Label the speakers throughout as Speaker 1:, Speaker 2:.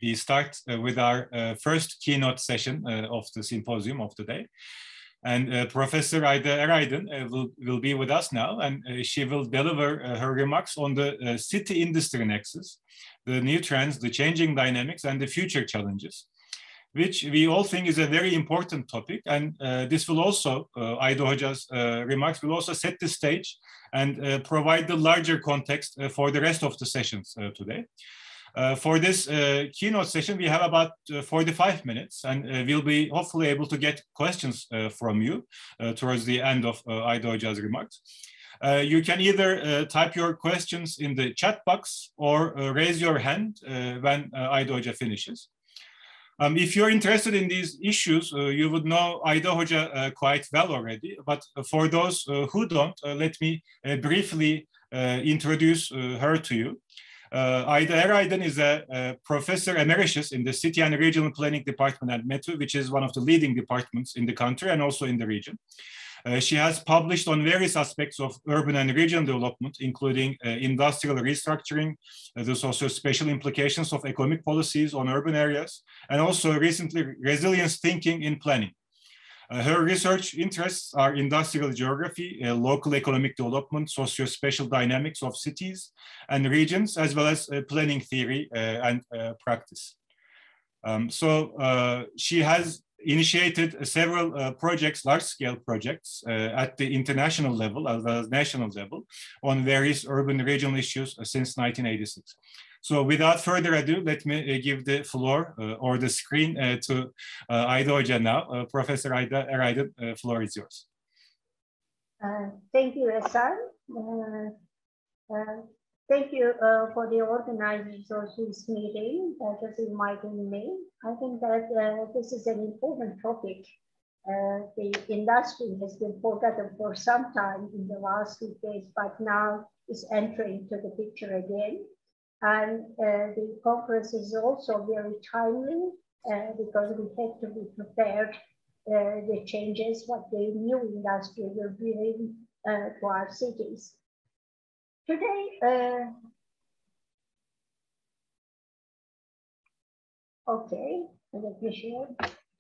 Speaker 1: we start with our first keynote session of the symposium of the day. And Professor Ayda Eraydın will be with us now, and she will deliver her remarks on the city industry nexus, the new trends, the changing dynamics, and the future challenges, which we all think is a very important topic. And this will also, Ayda Hoca's remarks will also set the stage and provide the larger context for the rest of the sessions today. For this keynote session, we have about 45 minutes, and we'll be hopefully able to get questions from you towards the end of Ayda Hoca's remarks. You can either type your questions in the chat box or raise your hand when Ayda Hoca finishes. If you're interested in these issues, you would know Ayda Hoca quite well already, but for those who don't, let me briefly introduce her to you. Ayda Eraydın is a professor emeritus in the City and Regional Planning Department at METÜ, which is one of the leading departments in the country and also in the region. She has published on various aspects of urban and regional development, including industrial restructuring, the socio-spatial implications of economic policies on urban areas, and also recently resilience thinking in planning. Her research interests are industrial geography, local economic development, socio-spatial dynamics of cities and regions, as well as planning theory and practice. She has initiated several projects, large-scale projects at the international level as well as national level on various urban regional issues since 1986. So without further ado, let me give the floor or the screen to Ayda Hoca now. Professor Ayda Eraydın, floor is yours.
Speaker 2: Thank you, Esan. Thank you for the organizers of this meeting, just inviting me. I think that this is an important topic. The industry has been forgotten for some time in the last decades, but now is entering to the picture again. And the conference is also very timely because we have to be prepared the changes, what the new industry will bring to our cities. Today, let me share.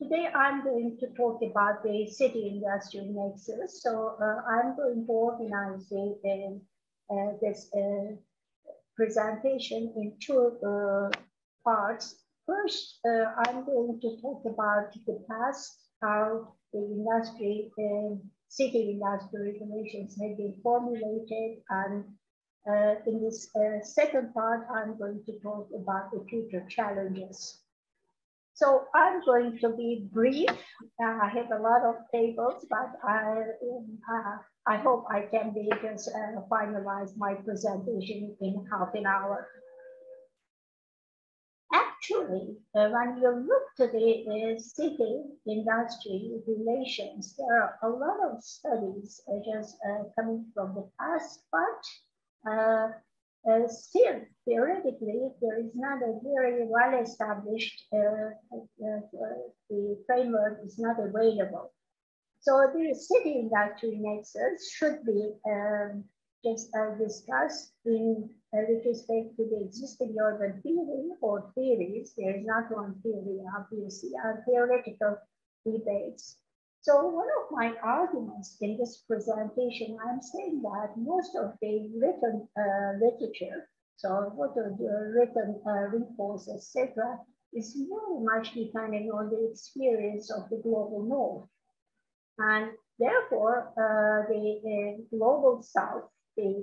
Speaker 2: Today I'm going to talk about the city industry nexus. So I'm going to organize this presentation in two parts. First, I'm going to talk about the past, how the industry, city industry regulations have been formulated, and in this second part, I'm going to talk about the future challenges. So I'm going to be brief. I have a lot of tables, but I hope I can be just finalize my presentation in half an hour. Actually, when you look to the city industry relations, there are a lot of studies just coming from the past, but still, theoretically, there is not a very well-established, the framework is not available. So the city industry nexus should be just discussed in with respect to the existing urban theory or theories. There is not one theory, obviously, and theoretical debates. So one of my arguments in this presentation, I'm saying that most of the written literature, so what are the written reports, etc., is very much depending on the experience of the global north. And therefore, the global south, the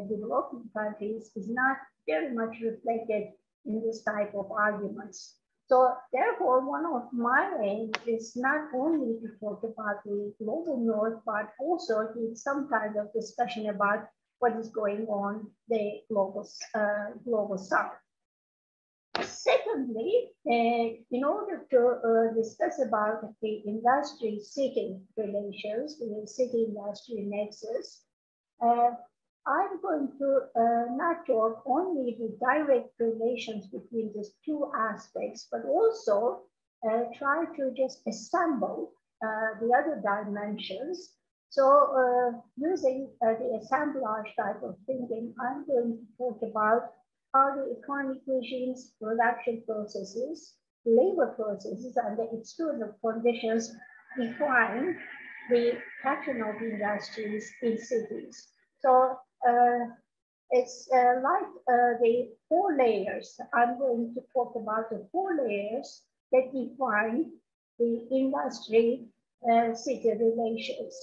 Speaker 2: developing countries, is not very much reflected in this type of arguments. So therefore, one of my aims is not only to talk about the global north, but also to some kind of discussion about what is going on the global south. Secondly, in order to discuss about the industry-city relations, the city-industry nexus, I'm going to not talk only the direct relations between these two aspects, but also try to just assemble the other dimensions. So using the assemblage type of thinking, I'm going to talk about how the economic regimes, production processes, labor processes, and the external conditions define the pattern of industries in cities. So it's like the 4 layers. I'm going to talk about the 4 layers that define the industry-city relations.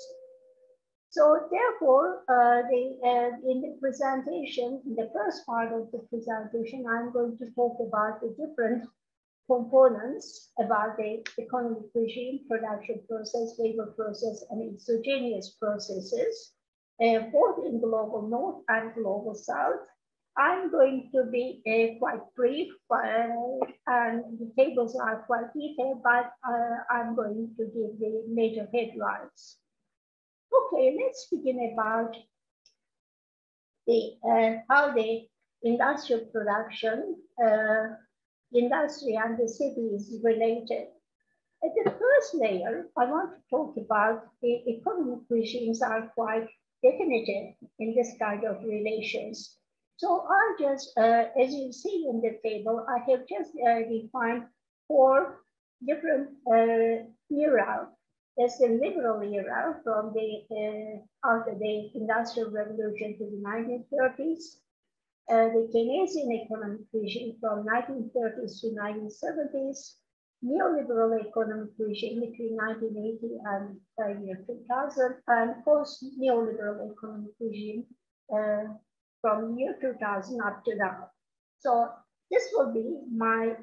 Speaker 2: So therefore, in the presentation, in the first part of the presentation, I'm going to talk about the different components about the economic regime, production process, labor process, and exogenous processes, both in global north and global south. I'm going to be quite brief, and the tables are quite detailed, but I'm going to give the major headlines. Okay, let's begin about the how the industrial production, industry and the city is related. At the first layer, I want to talk about the economic regimes are quite definitive in this kind of relations. So I just, as you see in the table, I have just defined 4 different eras. There's the liberal era from the after the Industrial Revolution to the 1930s, the Keynesian economic regime from 1930s to 1970s, neoliberal economic regime between 1980 and the year 2000, and post-neoliberal economic regime from year 2000 up to now. So this will be my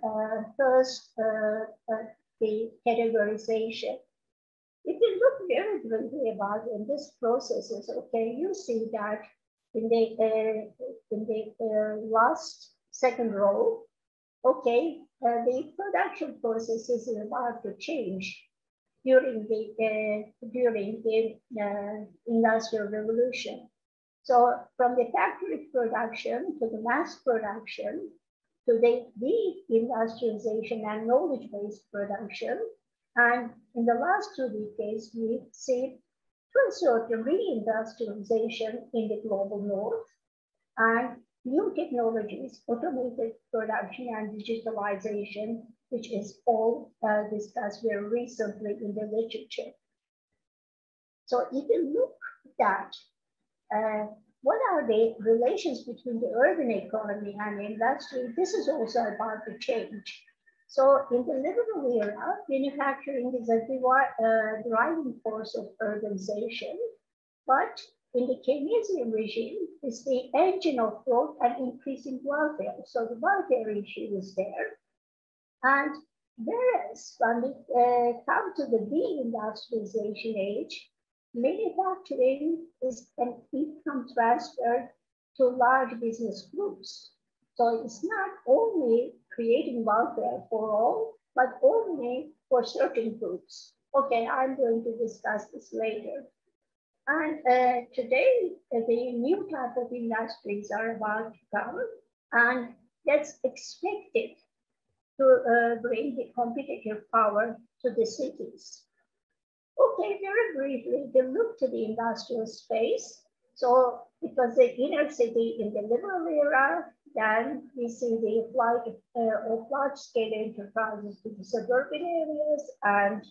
Speaker 2: first the categorization. If you look very briefly about in this processes, okay, you see that in the last second row, okay, the production processes is about to change during the Industrial Revolution. So from the factory production to the mass production to the de-industrialization and knowledge-based production. And in the last 2 decades, we see two sorts of reindustrialization in the global north and new technologies, automated production and digitalization, which is all discussed very recently in the literature. So if you look at what are the relations between the urban economy and industry, this is also about the change. So in the liberal era, manufacturing is a driving force of urbanization, but in the Keynesian regime, it's the engine of growth and increasing welfare. So the welfare issue is there. And whereas when we come to the de-industrialization age, manufacturing is an income transfer to large business groups. So it's not only creating welfare for all, but only for certain groups. Okay, I'm going to discuss this later. And today, the new type of industries are about to come, and that's expected to bring the competitive power to the cities. Okay, very briefly, they look to the industrial space. So it was the inner city in the liberal era. Then we see the flight of large-scale enterprises to the suburban areas and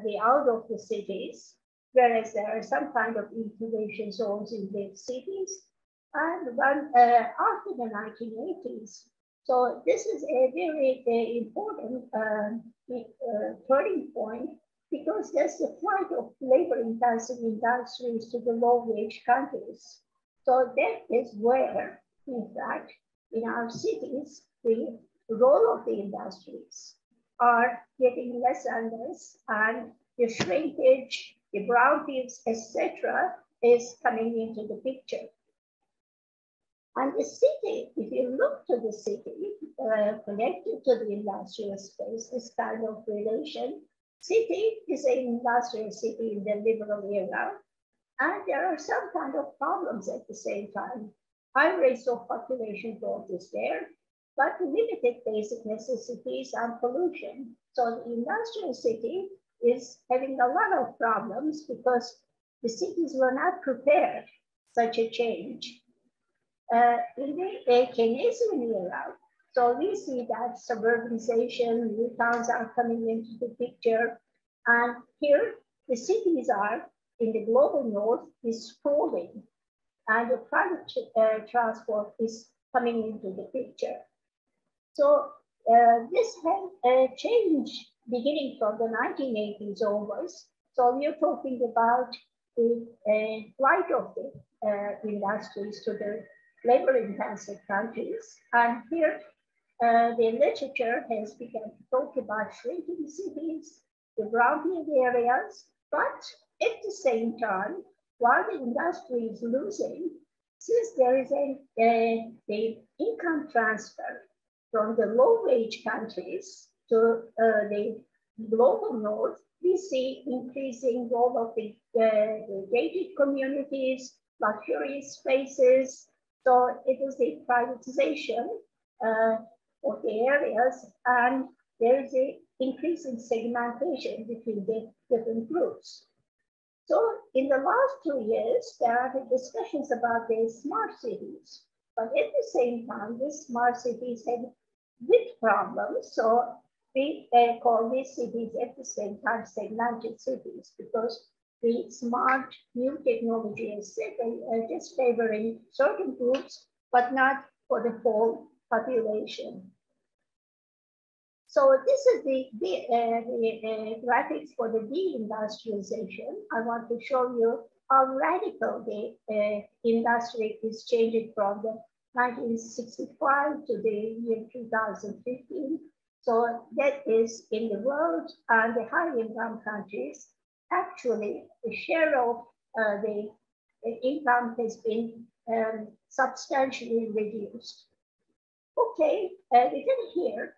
Speaker 2: the out of the cities, whereas there are some kind of incubation zones in the cities. And when, after the 1980s, so this is a very important turning point, because there's the flight of labor-intensive industries to the low-wage countries. So that is where, in fact, in our cities, the role of the industries are getting less and less, and the shrinkage, the brownfields, etc., is coming into the picture. And the city, if you look to the city, connected to the industrial space, this kind of relation, city is an industrial city in the liberal era, and there are some kind of problems at the same time. High rates of population growth is there, but limited basic necessities and pollution. So the industrial city is having a lot of problems because the cities were not prepared for such a change. In the Keynesian era, so we see that suburbanization, new towns are coming into the picture. And here, the cities are, in the global north, is sprawling. And the private transport is coming into the picture. So this has changed beginning from the 1980s onwards. So we are talking about the flight of the industries to the labor-intensive countries. And here, the literature has begun to talk about shrinking cities, the brownfield areas, but at the same time, while the industry is losing, since there is the income transfer from the low-wage countries to the global north, we see increasing role of the gated communities, luxurious spaces. So it is the privatization of the areas, and there is an increasing segmentation between the different groups. So in the last 2 years, there are discussions about the smart cities, but at the same time, these smart cities have big problems. So we call these cities at the same time segmented cities, because the smart new technology is just favoring certain groups, but not for the whole population. So this is the graphics for the deindustrialization. I want to show you how radical the industry is changing from the 1965 to the year 2015. So that is in the world and the high-income countries. Actually, the share of the income has been substantially reduced. Okay, we can hear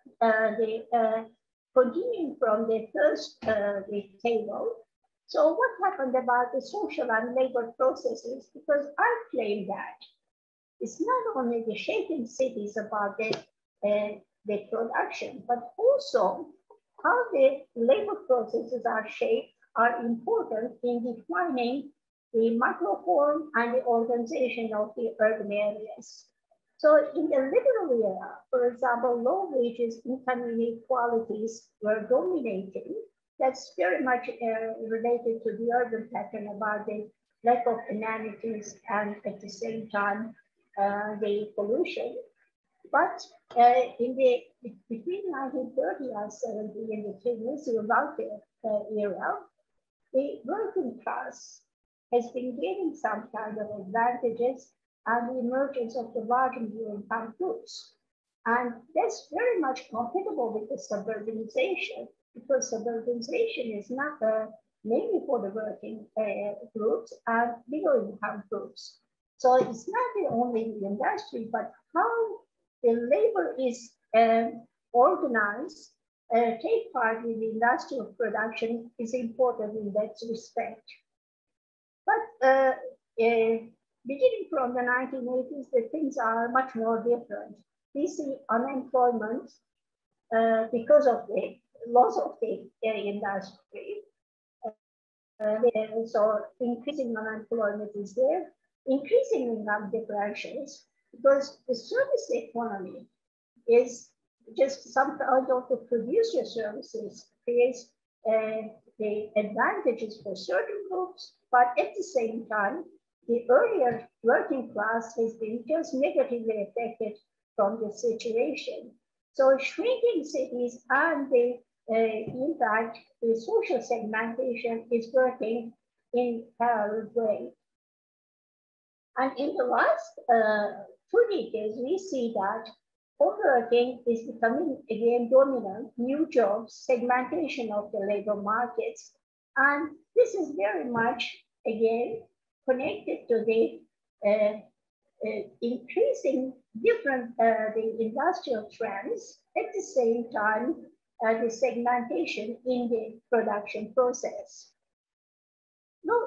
Speaker 2: continuing from the first the table. So what happened about the social and labor processes? Because I claim that it's not only the shaping cities about the production, but also how the labor processes are shaped are important in defining the microform and the organization of the urban areas. So in the liberal era, for example, low wages, income inequalities were dominating. That's very much related to the urban pattern about the lack of amenities and at the same time, the pollution. But between 1930 and 70 in the Keynesian welfare era, the working class has been gaining some kind of advantages and the emergence of the large middle-income groups. And that's very much compatible with the suburbanization, because suburbanization is not mainly for the working groups and middle-income groups. So it's not the only the industry, but how the labor is organized, take part in the industrial production is important in that respect. But beginning from the 1980s, the things are much more different. We see unemployment because of the loss of the industry. So increasing unemployment is there, increasing income differentials, because the service economy is just some kind of the producer services creates the advantages for certain groups, but at the same time, the earlier working class has been just negatively affected from the situation. So shrinking cities and the impact, the social segmentation is working in parallel way. And in the last 2 decades, we see that overworking is becoming again dominant, new jobs, segmentation of the labor markets. And this is very much, again, connected to the increasing different the industrial trends, at the same time, the segmentation in the production process. Now,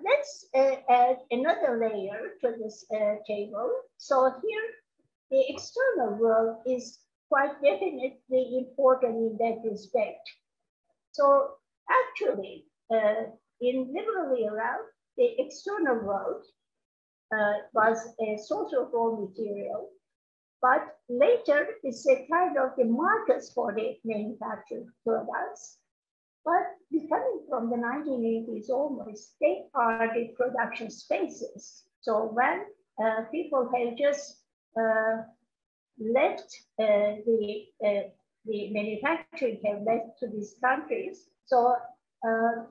Speaker 2: let's add another layer to this table. So here, the external world is quite definitely important in that respect. So actually, in liberal era, the external world was a source of raw material, but later it's a kind of the markets for the manufactured products. But becoming from the 1980s onwards, they are the production spaces. So when people have just left the manufacturing have left to these countries, so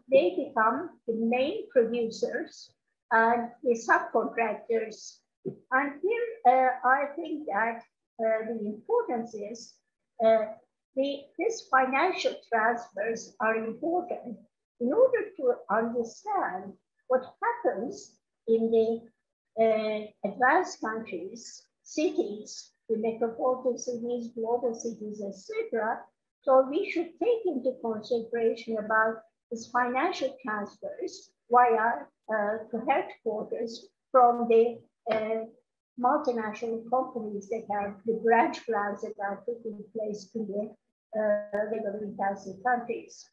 Speaker 2: they become the main producers and the subcontractors. And here I think that the importance is these financial transfers are important in order to understand what happens in the advanced countries, cities, the metropolitan cities, global cities, etc. So we should take into consideration about these financial transfers via to headquarters from the multinational companies that have the branch plans that are taking place in the labor-intensive countries.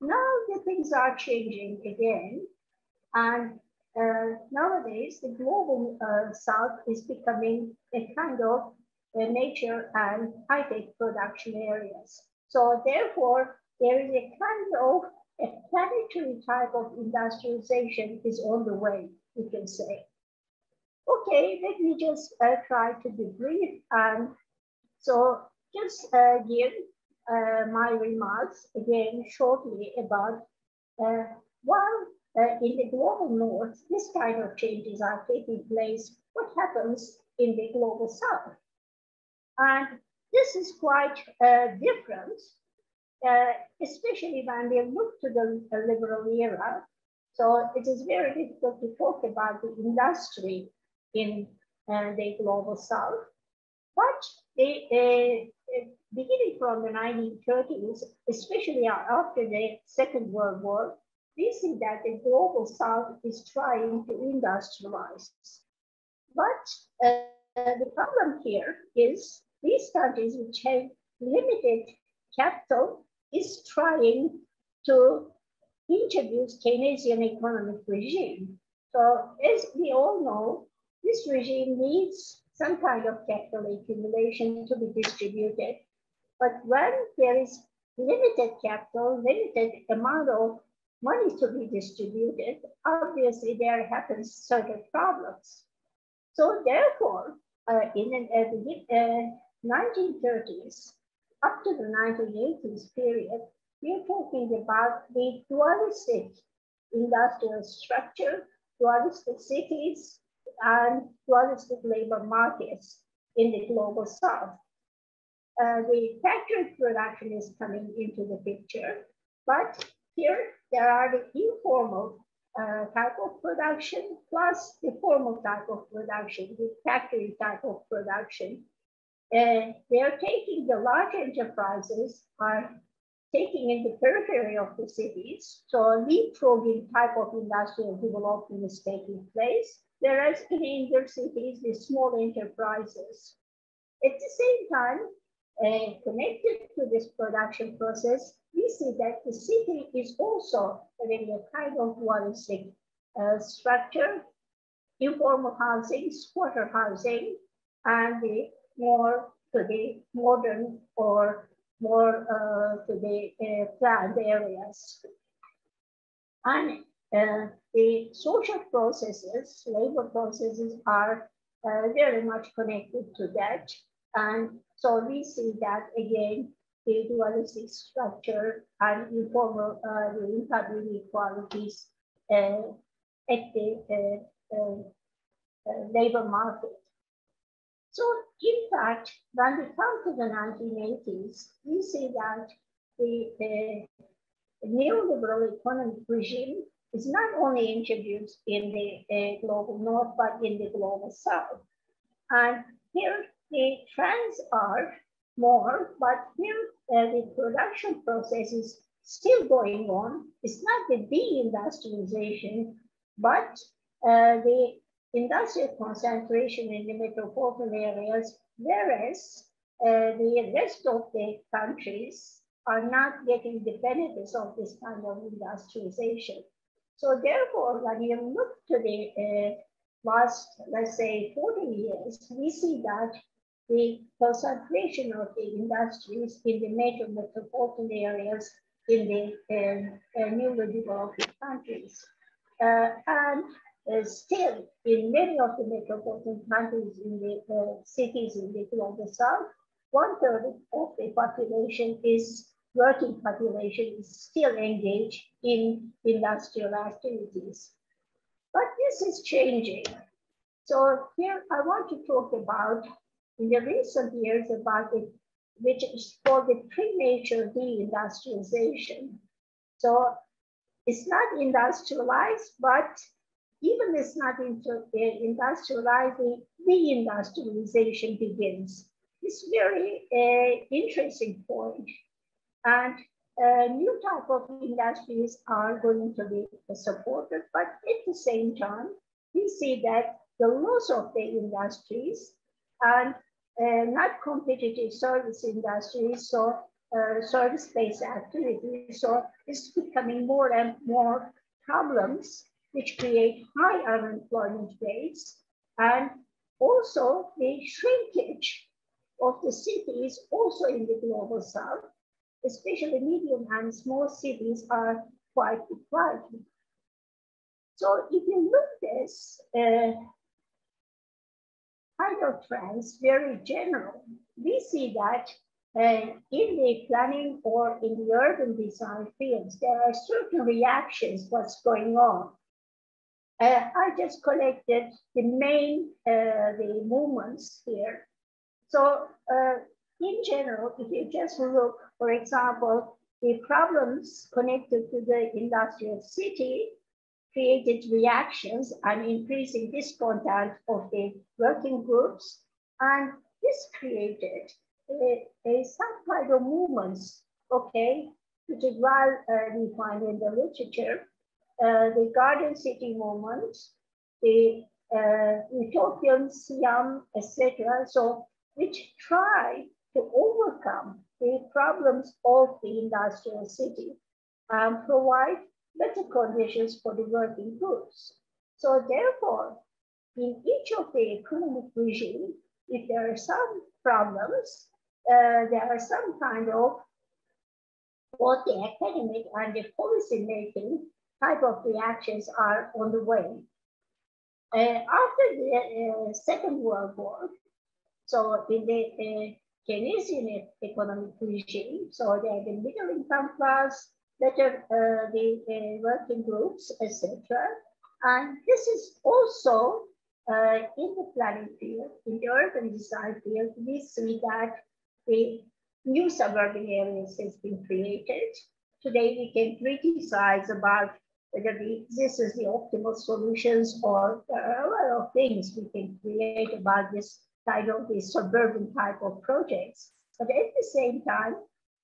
Speaker 2: Now the things are changing again, and nowadays the global south is becoming a kind of nature and high-tech production areas. So therefore, there is a kind of a planetary type of industrialization is on the way, you can say. Okay, let me just try to be brief. So just give my remarks again shortly about while in the global north, this kind of changes are taking place, what happens in the global south? And this is quite different, especially when we look to the liberal era. So it is very difficult to talk about the industry in the global south. But beginning from the 1930s, especially after the Second World War, we see that the global south is trying to industrialize. But the problem here is these countries which have limited capital is trying to introduce Keynesian economic regime. So as we all know, this regime needs some kind of capital accumulation to be distributed. But when there is limited capital, limited amount of money to be distributed, obviously there happens certain problems. So therefore, in the 1930s up to the 1980s period, we're talking about the dualistic industrial structure, dualistic cities, and dualistic labor markets in the global south. The factory production is coming into the picture, but here there are the informal type of production plus the formal type of production, the factory type of production. They are taking the large enterprises are taking in the periphery of the cities, so a leapfrogging type of industrial development is taking place, whereas in the inner cities, the small enterprises. At the same time, connected to this production process, we see that the city is also having a kind of dualistic structure, informal housing, squatter housing, and the more to the modern or more to the planned areas. And the social processes, labor processes are very much connected to that. And so we see that again, the dualistic structure and informal the income inequalities at the labor market. So in fact, when we come to the 1980s, we see that the neoliberal economic regime is not only introduced in the global north, but in the global south. And here the trends are more, but here the production process is still going on. It's not the deindustrialization, but the industrial concentration in the metropolitan areas, whereas the rest of the countries are not getting the benefits of this kind of industrialization. So therefore, when you look to the last, let's say, 40 years, we see that the concentration of the industries in the major metropolitan areas in the newly developed countries. And still, in many of the metropolitan countries in the cities in the global south, 1/3 of the population is working population is still engaged in industrial activities. But this is changing. So here I want to talk about, in the recent years, about it, which is called the premature deindustrialization. So it's not industrialized, but even it's not industrializing, deindustrialization begins. It's very interesting point. And new type of industries are going to be supported, but at the same time, we see that the loss of the industries and not competitive service industries, so service-based activities, so it's becoming more and more problems which create high unemployment rates, and also the shrinkage of the cities also in the global south, especially medium and small cities are quite declining. So if you look at this kind of trends, very general, we see that in the planning or in the urban design fields, there are certain reactions what's going on. I just collected the main the movements here. So in general, if you just look, for example, the problems connected to the industrial city created reactions and increasing discontent of the working groups. And this created some kind of movements, okay, which is well defined in the literature, the Garden City movement, the Utopian Siam, etc. So which try to overcome the problems of the industrial city and provide better conditions for the working groups. So therefore, in each of the economic regime, if there are some problems, there are some kind of both the academic and the policy making type of reactions are on the way. After the Second World War, so in the Keynesian economic regime, so there are the middle income class, better the working groups, etc. And this is also in the planning field, in the urban design field, we see that the new suburban areas has been created. Today we can criticize about whether this is the optimal solutions, or there are a lot of things we can create about this kind of the suburban type of projects. But at the same time,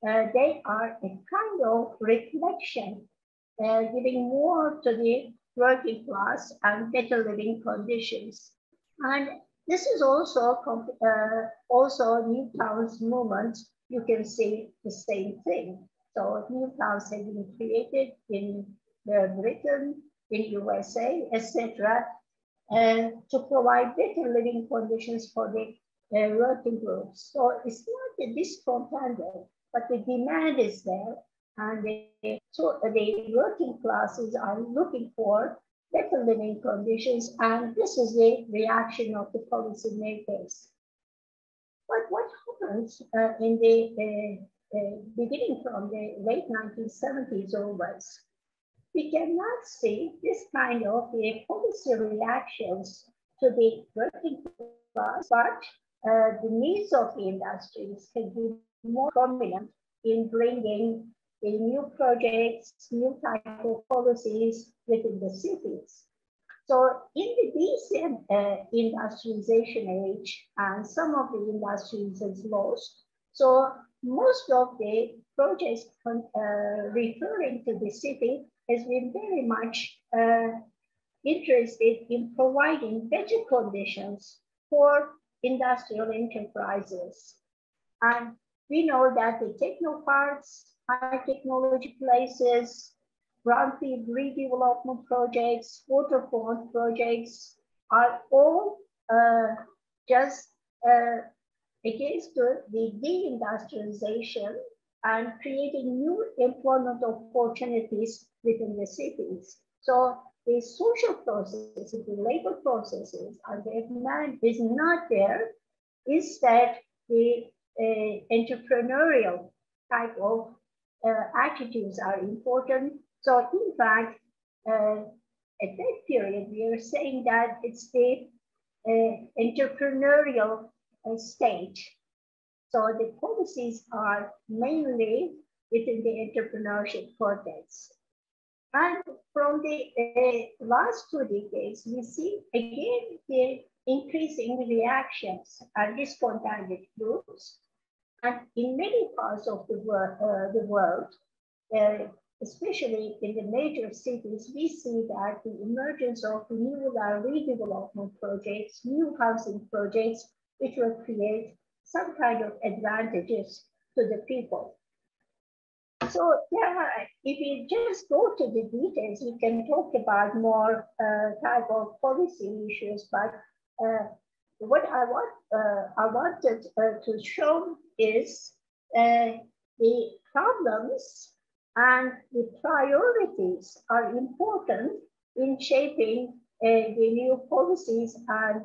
Speaker 2: they are a kind of reflection, giving more to the working class and better living conditions. And this is also new towns movement. You can see the same thing. So new towns have been created in Britain, in USA, etc., to provide better living conditions for the working groups. So it's not a discontented, but the demand is there, and so the working classes are looking for better living conditions, and this is the reaction of the policymakers. But what happens in the beginning from the late 1970s onwards? We cannot see this kind of policy reactions to the working class, but the needs of the industries can be more prominent in bringing the new projects, new type of policies within the cities. So in the recent industrialization age, and some of the industries is lost, so most of the projects referring to the city has been very much interested in providing better conditions for industrial enterprises. And we know that the technoparks, high technology places, brownfield redevelopment projects, waterfront projects, are all just against the deindustrialization and creating new employment opportunities within the cities. So the social processes, the labor processes, and the demand is not there. Instead, the entrepreneurial type of attitudes are important. So in fact, at that period, we are saying that it's the entrepreneurial stage. So the policies are mainly within the entrepreneurship context. And from the last 2 decades, we see again the increasing reactions and discontented groups. And in many parts of the world, especially in the major cities, we see that the emergence of new redevelopment projects, new housing projects, which will create some kind of advantages to the people. So if we just go to the details, we can talk about more type of policy issues, but what I wanted to show is the problems and the priorities are important in shaping the new policies, and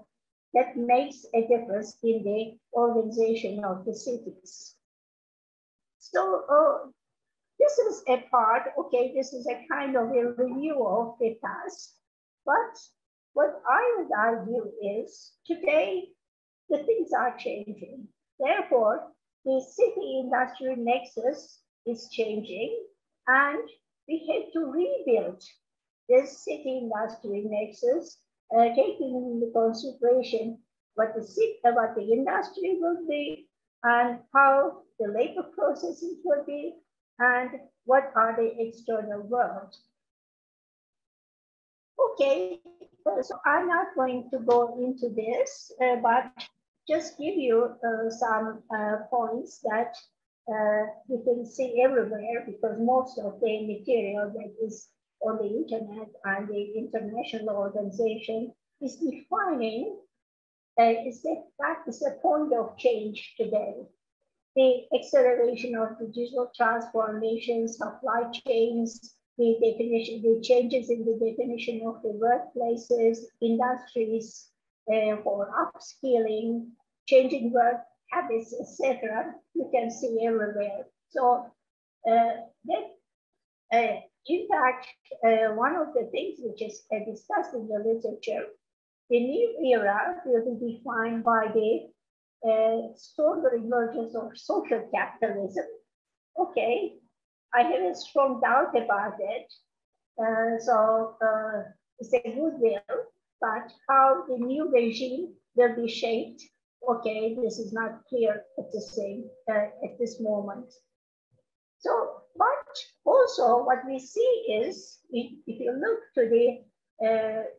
Speaker 2: that makes a difference in the organization of the cities. So this is a part, okay, this is a kind of a review of the past, but what I would argue is today the things are changing. Therefore, the city-industry nexus is changing, and we have to rebuild this city-industry nexus, taking into consideration what the industry will be, and how the labor processes will be, and what are the external world. Okay, so I'm not going to go into this, but just give you some points that you can see everywhere, because most of the material that is on the internet and the international organization is defining is the point of change today. The acceleration of digital transformation, supply chains, the changes in the definition of the workplaces, industries for upskilling, changing work habits, etc. You can see everywhere. So in fact, one of the things which is discussed in the literature, the new era will be defined by the stronger emergence of social capitalism. Okay, I have a strong doubt about it. So it's a good will, but how the new regime will be shaped, okay, this is not clear at this moment. So, but also what we see is, if you look to the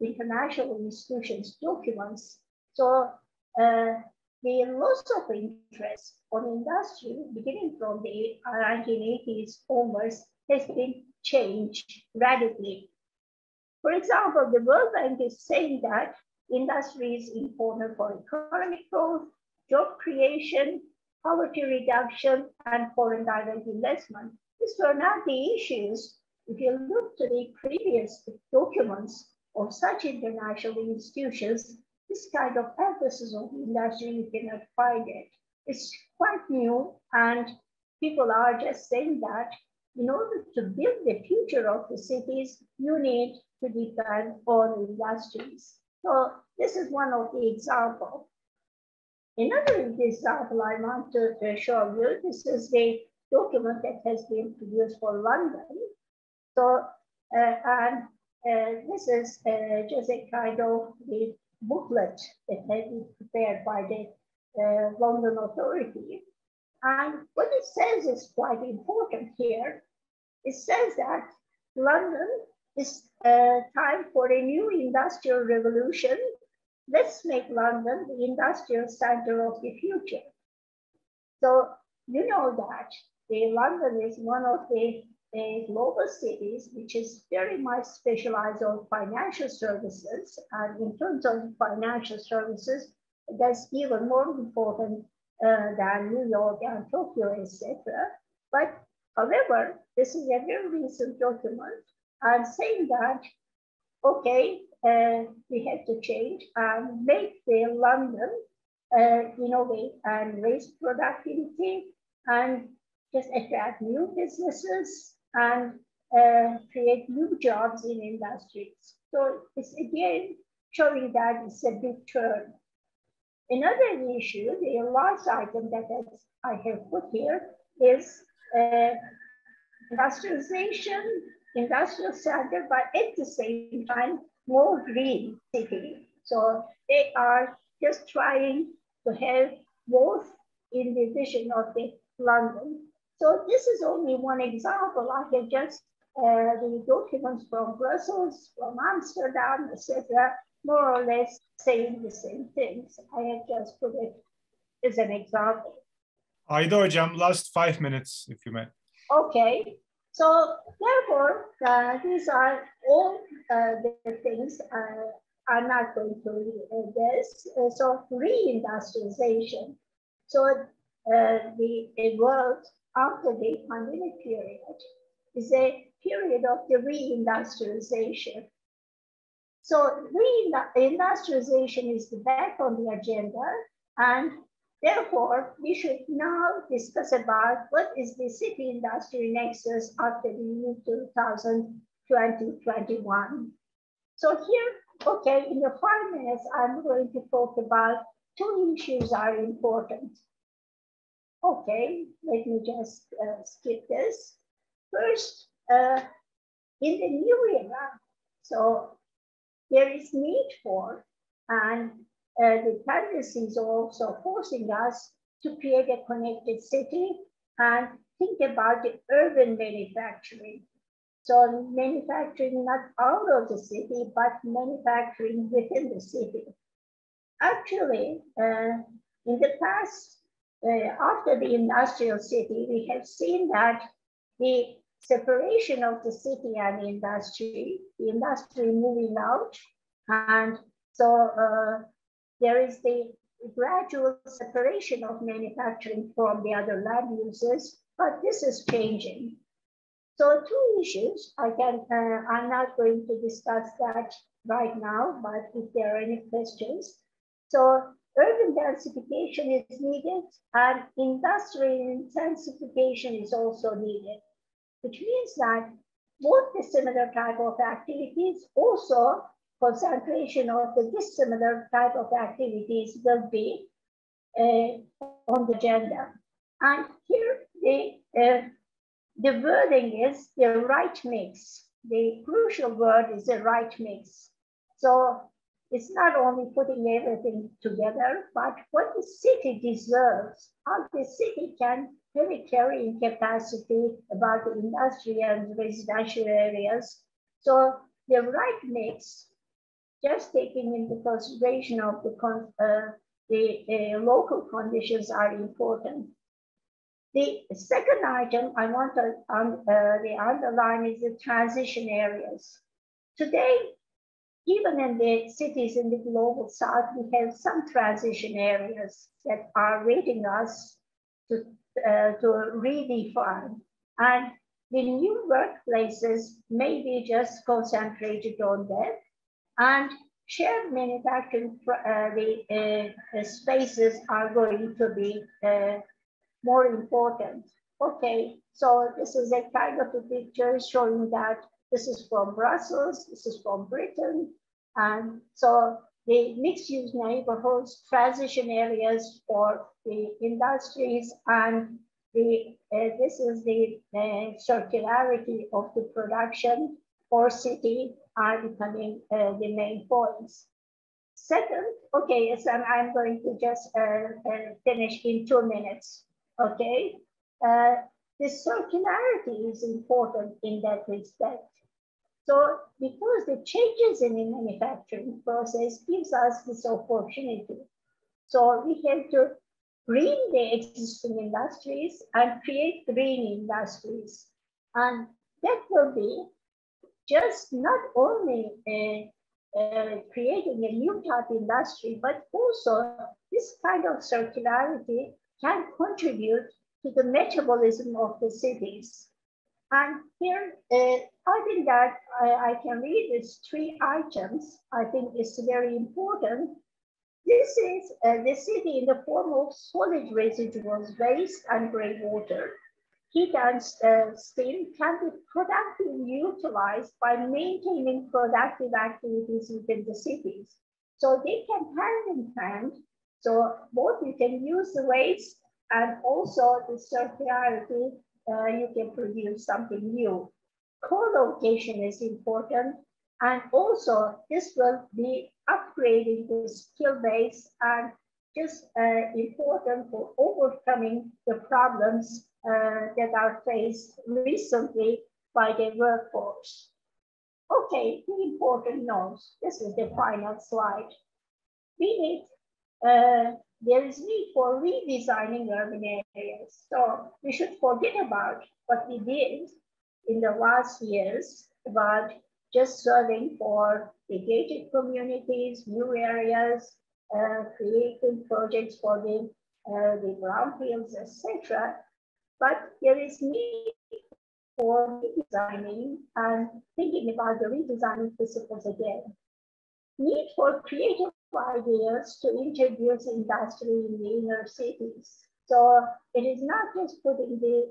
Speaker 2: international institutions documents, so the loss of interest on industry beginning from the 1980s onwards has been changed radically. For example, the World Bank is saying that industry is important for economic growth, job creation, poverty reduction, and foreign direct investment. These were not the issues. If you look to the previous documents of such international institutions, this kind of emphasis on industry, you cannot find it. It's quite new, and people are just saying that in order to build the future of the cities, you need to depend on industries. So this is one of the examples. Another example I want to show you, this is the document that has been produced for London. So, this is just a kind of the booklet that has been prepared by the London Authority. And what it says is quite important here. It says that London is time for a new industrial revolution. Let's make London the industrial center of the future. So you know that London is one of the global cities, which is very much specialized on financial services. And in terms of financial services, that's even more important than New York and Tokyo, etc. But however, this is a very recent document. I'm saying that, okay, we have to change and make the London innovate and raise productivity and just attract new businesses and create new jobs in industries. So it's again showing that it's a big turn. Another issue, the last item that I have put here is industrialization, industrial center, but at the same time, more green city. So they are just trying to have both in the vision of the London. So this is only one example. I have just the documents from Brussels, from Amsterdam, etc., more or less saying the same things. I have just put it as an example.
Speaker 1: Ayda Hocam, last 5 minutes, if you may.
Speaker 2: Okay. So therefore, these are all the things I'm not going to read this. So reindustrialization. So the world after the pandemic period is a period of the reindustrialization. So reindustrialization is back on the agenda, and therefore we should now discuss about what is the city industry nexus after the year 2020-21. So here, okay, in the 5 minutes, I'm going to talk about two issues are important. Okay, let me just skip this. First, in the new era, so there is need for, and the tendencies are also forcing us to create a connected city and think about the urban manufacturing. So manufacturing not out of the city, but manufacturing within the city. Actually, in the past, after the industrial city, we have seen that the separation of the city and the industry moving out. And so there is the gradual separation of manufacturing from the other land uses, but this is changing. So two issues, I'm not going to discuss that right now, but if there are any questions. So urban densification is needed and industrial intensification is also needed, which means that both the similar type of activities, also concentration of the dissimilar type of activities will be on the agenda. And here the wording is the right mix. The crucial word is the right mix. So it's not only putting everything together, but what the city deserves, how the city can have a carrying capacity about the industry and residential areas. So the right mix, just taking into consideration of the local conditions are important. The second item I want to underline is the transition areas. Today, even in the cities in the global south, we have some transition areas that are waiting us to redefine. And the new workplaces may be just concentrated on that. And shared manufacturing spaces are going to be more important. Okay, so this is a kind of a picture showing that this is from Brussels, this is from Britain. And so the mixed-use neighborhoods, transition areas for the industries, and this is the circularity of the production for city are becoming the main points. Second, okay, so I'm going to just finish in 2 minutes. Okay, the circularity is important in that respect. So because the changes in the manufacturing process gives us this opportunity. So we have to green the existing industries and create green industries. And that will be just not only creating a new type industry, but also this kind of circularity can contribute to the metabolism of the cities. And here, I think that I can read these 3 items. I think it's very important. This is the city in the form of solid residuals, waste and gray water. Heat and steam can be productively utilized by maintaining productive activities within the cities. So they can hand in hand. So both you can use the waste and also the circularity, you can produce something new. Co-location is important. And also this will be upgrading the skill base and just important for overcoming the problems that are faced recently by the workforce. Okay, the important notes. This is the final slide. There is need for redesigning urban areas. So we should forget about what we did in the last years about just serving for the gated communities, new areas, creating projects for the brownfields, etc. But there is need for redesigning and thinking about the redesigning principles again. Need for creative ideas to introduce industry in the inner cities. So it is not just putting the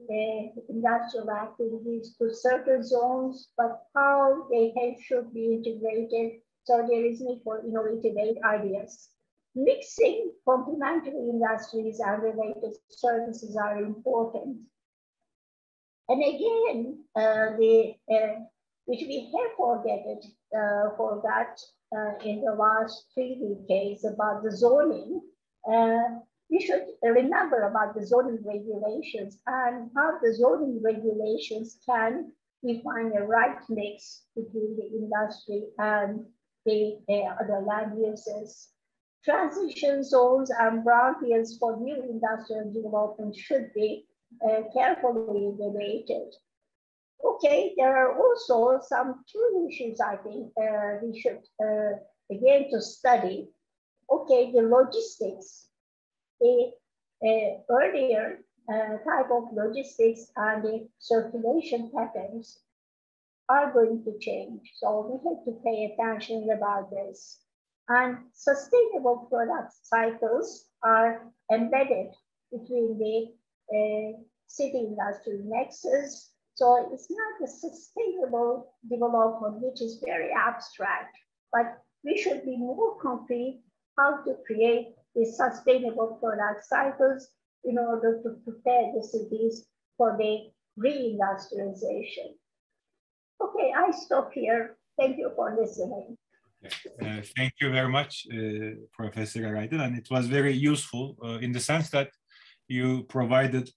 Speaker 2: industrial activities to certain zones, but how they should be integrated. So there is need for innovative ideas. Mixing complementary industries and related services are important. And again, which we have forgot in the last 3 decades about the zoning, we should remember about the zoning regulations and how the zoning regulations can define a right mix between the industry and the other land uses. Transition zones and brownfields for new industrial development should be carefully debated. Okay, there are also some 2 issues I think we should begin to study. Okay, the logistics, the earlier type of logistics and the circulation patterns are going to change. So we have to pay attention about this. And sustainable product cycles are embedded between the city industry nexus. So it's not a sustainable development, which is very abstract, but we should be more concrete how to create these sustainable product cycles in order to prepare the cities for the reindustrialization. Okay, I stop here. Thank you for listening.
Speaker 1: Thank you very much, Professor Eraydın, and it was very useful in the sense that you provided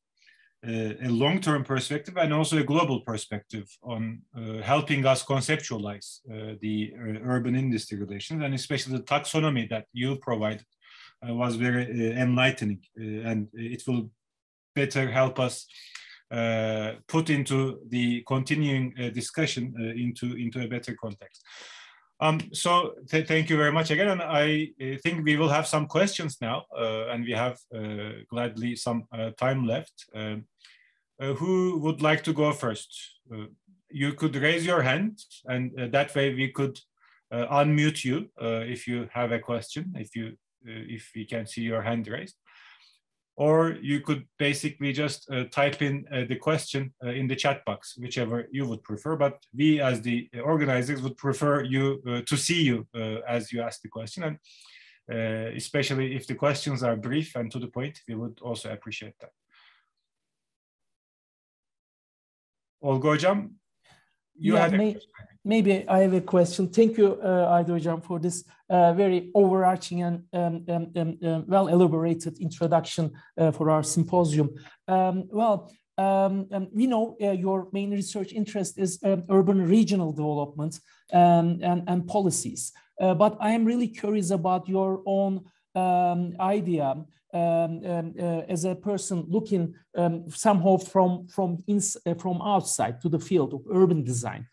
Speaker 1: a long-term perspective and also a global perspective on helping us conceptualize the urban industry relations, and especially the taxonomy that you provided was very enlightening, and it will better help us put into the continuing discussion into a better context. So thank you very much again, and I think we will have some questions now, and we have gladly some time left. Who would like to go first? You could raise your hand, and that way we could unmute you if you have a question, if we can see your hand raised. Or you could basically just type in the question in the chat box, whichever you would prefer. But we, as the organizers, would prefer you to see you as you ask the question. And especially if the questions are brief and to the point, we would also appreciate that. Olga Hocam,
Speaker 3: maybe I have a question. Thank you, Ayda Hocam, for this very overarching and well elaborated introduction for our symposium. We know your main research interest is urban regional development and policies. But I am really curious about your own idea as a person looking somehow from outside to the field of urban design.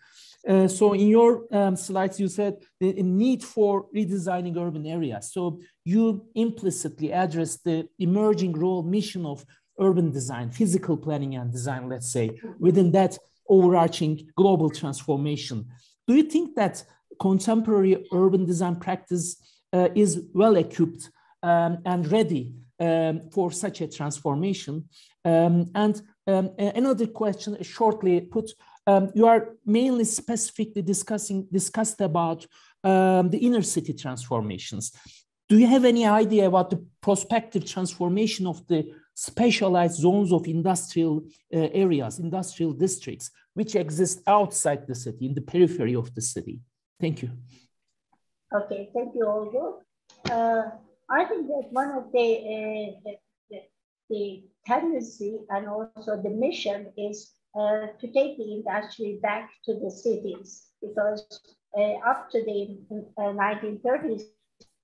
Speaker 3: So in your slides, you said the need for redesigning urban areas. So you implicitly address the emerging role mission of urban design, physical planning and design, let's say, within that overarching global transformation. Do you think that contemporary urban design practice is well equipped and ready for such a transformation? Another question, shortly put, you are mainly specifically discussed about the inner city transformations. Do you have any idea about the prospective transformation of the specialized zones of industrial areas, industrial districts, which exist outside the city, in the periphery of the city? Thank you.
Speaker 2: Okay, thank you, Olga. I think that one of the tendency and also the mission is to take the industry back to the cities, because up to the 1930s,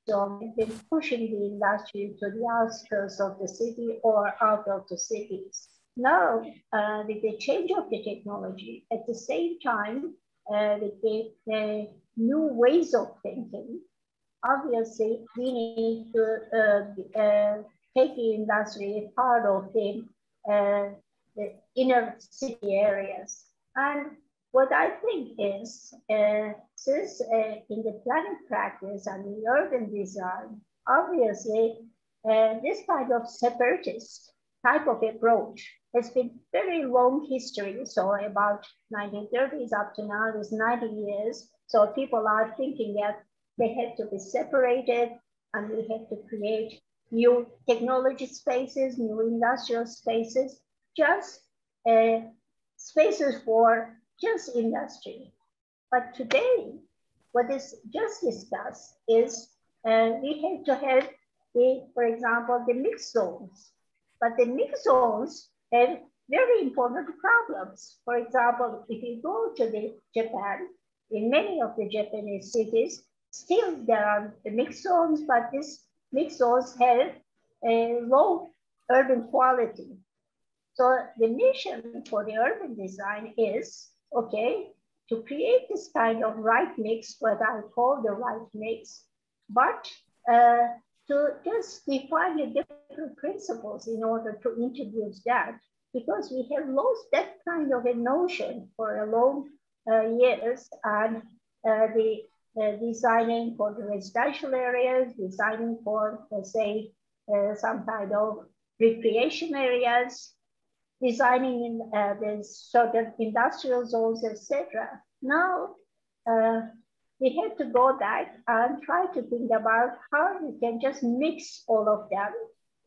Speaker 2: so we've been pushing the industry to the outskirts of the city or out of the cities. Now, with the change of the technology, at the same time, with the new ways of thinking, obviously we need to take the industry as part of the inner city areas. And what I think is, since in the planning practice and the urban design, obviously this kind of separatist type of approach has been very long history. So about 1930s up to now is 90 years. So people are thinking that they have to be separated and we have to create new technology spaces, new industrial spaces, just spaces for just industry. But today, what is just discussed is we have to have for example, the mixed zones. But the mixed zones have very important problems. For example, if you go to Japan, in many of the Japanese cities, still there are the mixed zones, but these mixed zones have a low urban quality. So the mission for the urban design is, okay, to create this kind of right mix, what I call the right mix, but to just define the different principles in order to introduce that, because we have lost that kind of a notion for a long years, and the designing for the residential areas, designing for, let's say, some kind of recreation areas, designing in the certain industrial zones, etc. Now, we have to go back and try to think about how we can just mix all of them.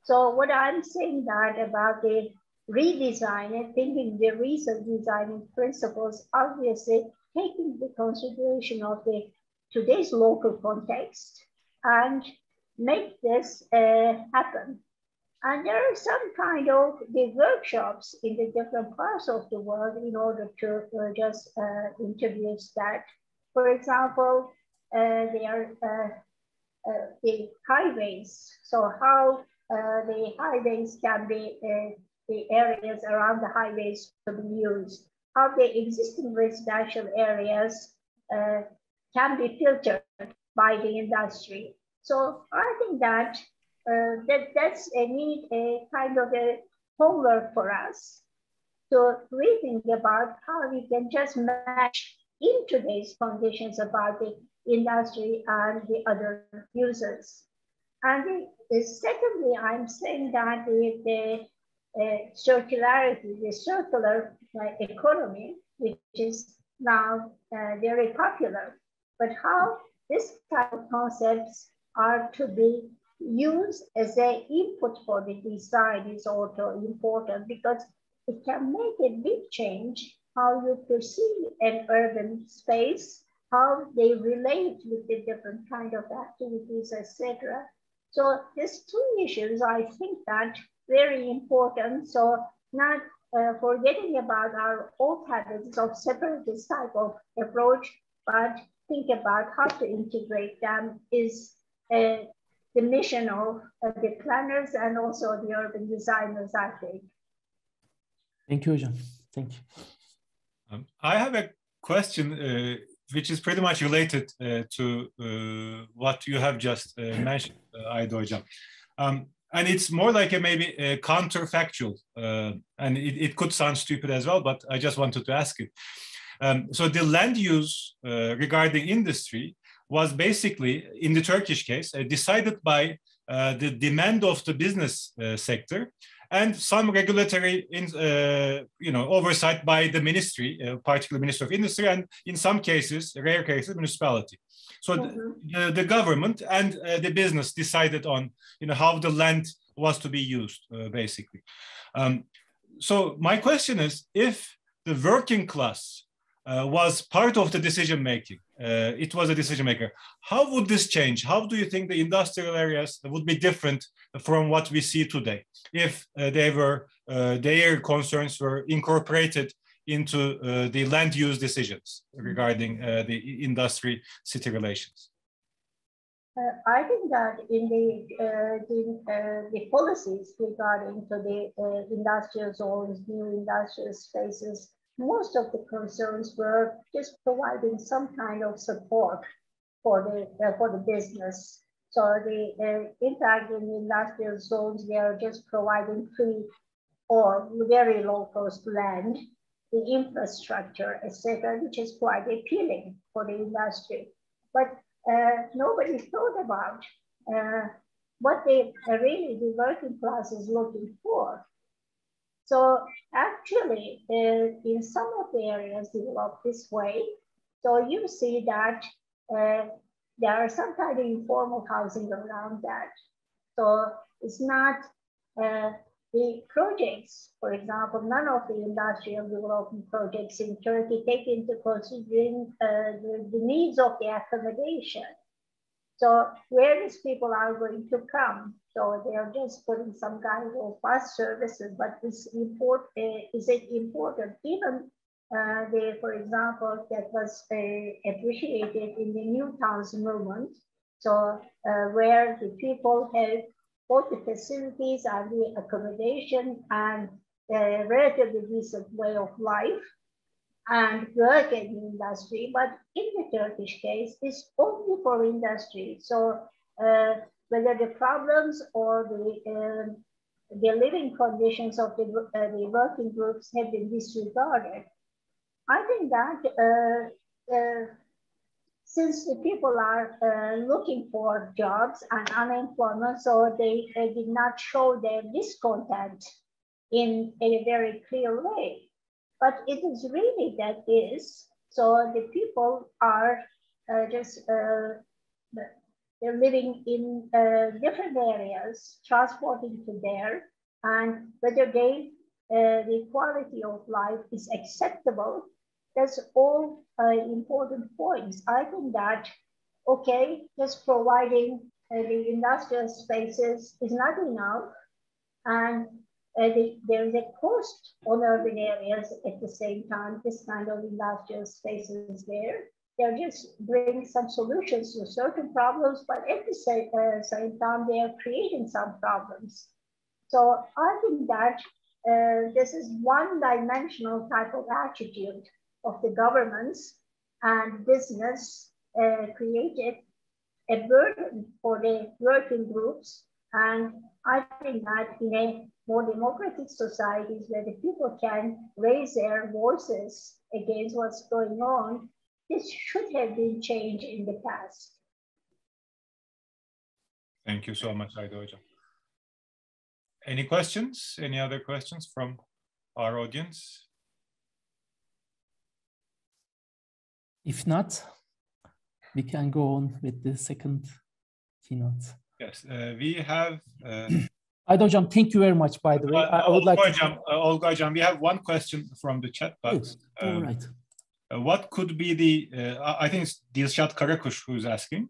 Speaker 2: So what I'm saying that about the redesign and thinking the recent designing principles, obviously taking the consideration of today's local context and make this happen. And there are some kind of the workshops in the different parts of the world in order to just introduce that. For example, there are the highways. So how the highways can be, the areas around the highways to be used, how the existing residential areas can be filtered by the industry. So I think that that's a kind of a homework for us to rethink about how we can just match in today's conditions about the industry and the other users. And secondly, I'm saying that the circularity, the circular economy, which is now very popular, but how this type of concepts are to be used as an input for the design is also important, because it can make a big change how you perceive an urban space, how they relate with the different kind of activities, etc. So these two issues, I think that very important. So not forgetting about our old habits of separatist type of approach, but think about how to integrate them is the mission of the planners and also the urban designers, I think.
Speaker 3: Thank you, Hocam. Thank you.
Speaker 1: I have a question which is pretty much related to what you have just mentioned, Ayda Hocam. And it's more like maybe a counterfactual, and it could sound stupid as well, but I just wanted to ask it. So the land use regarding industry was basically, in the Turkish case, decided by the demand of the business sector and some regulatory oversight by the ministry, particularly Ministry of Industry, and in some cases, rare cases, municipality. So the government and the business decided on how the land was to be used, basically. So my question is, if the working class was part of the decision making, it was a decision maker, how would this change? How do you think the industrial areas would be different from what we see today if their concerns were incorporated into the land use decisions regarding the industry-city relations?
Speaker 2: I think that in the policies regarding to the industrial zones, new industrial spaces, most of the concerns were just providing some kind of support for the business. So in fact, in the industrial zones, they are just providing free or very low cost land, the infrastructure, etc., which is quite appealing for the industry. But nobody thought about what really the working class is looking for. So actually, in some of the areas developed this way, so you see that there are some kind of informal housing around that. So it's not the projects, for example, none of the industrial development projects in Turkey take into consideration the needs of the accommodation. So where these people are going to come? So they are just putting some kind of bus services, but is it important? Even for example, that was appreciated in the New Towns movement. So where the people have both the facilities and the accommodation and a relatively decent way of life and work in the industry, but in the Turkish case, it's only for industry. So whether the problems or the living conditions of the working groups have been disregarded, I think that since the people are looking for jobs and unemployment, so they did not show their discontent in a very clear way. But it is really that is. So the people are they're living in different areas, transporting to there, and whether the quality of life is acceptable, that's all important points. I think that, okay, just providing the industrial spaces is not enough, and there is a cost on urban areas at the same time. This kind of industrial spaces there, they're just bringing some solutions to certain problems, but at the same time, they are creating some problems. So I think that this is one-dimensional type of attitude of the governments and business created a burden for the working groups. And I think that in a more democratic societies where the people can raise their voices against what's going on, this should have been changed in the past.
Speaker 1: Thank you so much, Ayda Hocam. Any questions? Any other questions from our audience?
Speaker 3: If not, we can go on with the second keynote.
Speaker 1: Yes, we have...
Speaker 3: Ayda Hocam, thank you very much, by the way. I would like to...
Speaker 1: Olga Hocam, we have one question from the chat box.
Speaker 3: All right.
Speaker 1: What could be the, I think it's Dilshat Karakush who's asking,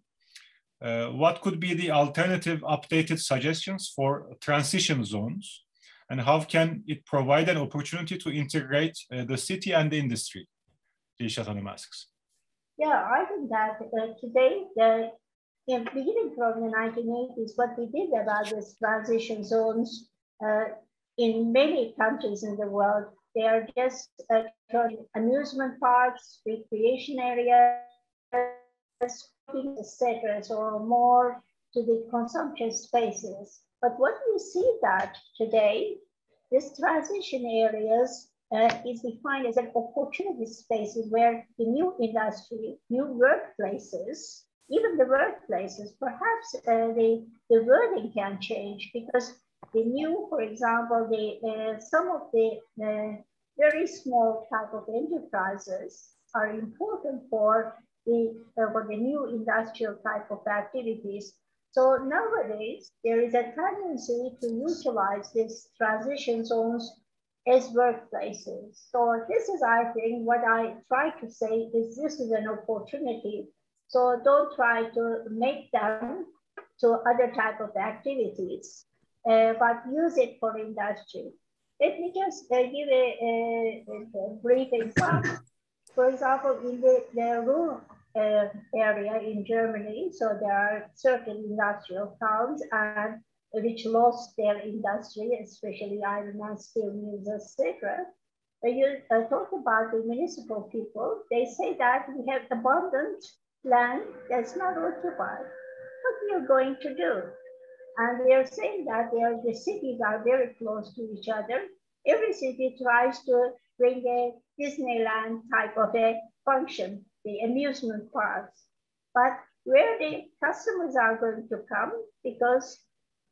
Speaker 1: what could be the alternative updated suggestions for transition zones, and how can it provide an opportunity to integrate the city and the industry? Dilshat Hanım asks.
Speaker 2: Yeah, I think that today in beginning from the 1980s, what we did about these transition zones in many countries in the world, they are just amusement parks, recreation areas, etc. So more to the consumption spaces. But what we see that today, this transition areas is defined as an opportunity spaces where the new industry, new workplaces, even the workplaces, perhaps the wording can change because the new, for example, some of the very small type of enterprises are important for the new industrial type of activities. So nowadays, there is a tendency to utilize these transition zones as workplaces. So this is, I think, what I try to say is this is an opportunity. So don't try to make them to other type of activities, but use it for industry. Let me just give a brief example. For example, in the rural area in Germany, so there are certain industrial towns and which lost their industry, especially iron and steel mills, etc. When you talk about the municipal people, they say that we have abundant land that's not occupied. What are you going to do? And they are saying that the cities are very close to each other. Every city tries to bring a Disneyland type of a function, the amusement parks. But where the customers are going to come, because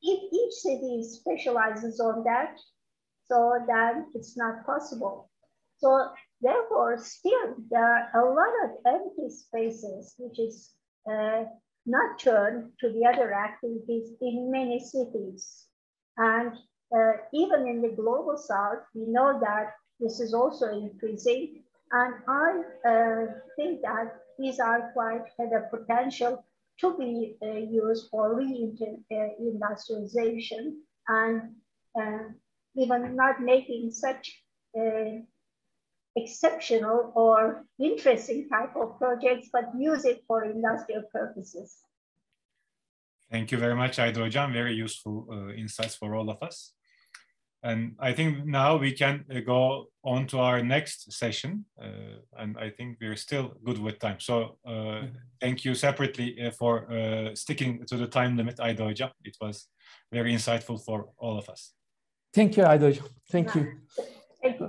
Speaker 2: if each city specializes on that, so then it's not possible. So therefore, still there are a lot of empty spaces, which is not turned to the other activities in many cities. And even in the global south, we know that this is also increasing. And I think that these are quite the potential to be used for reindustrialization and even not making such exceptional or interesting type of projects, but use it for industrial purposes.
Speaker 1: Thank you very much, Ayda Hocam. Very useful insights for all of us. And I think now we can go on to our next session. And I think we're still good with time. So thank you separately for sticking to the time limit, Ayda Hocam. It was very insightful for all of us.
Speaker 3: Thank you, Ayda Hocam. Thank you.
Speaker 2: Thank you.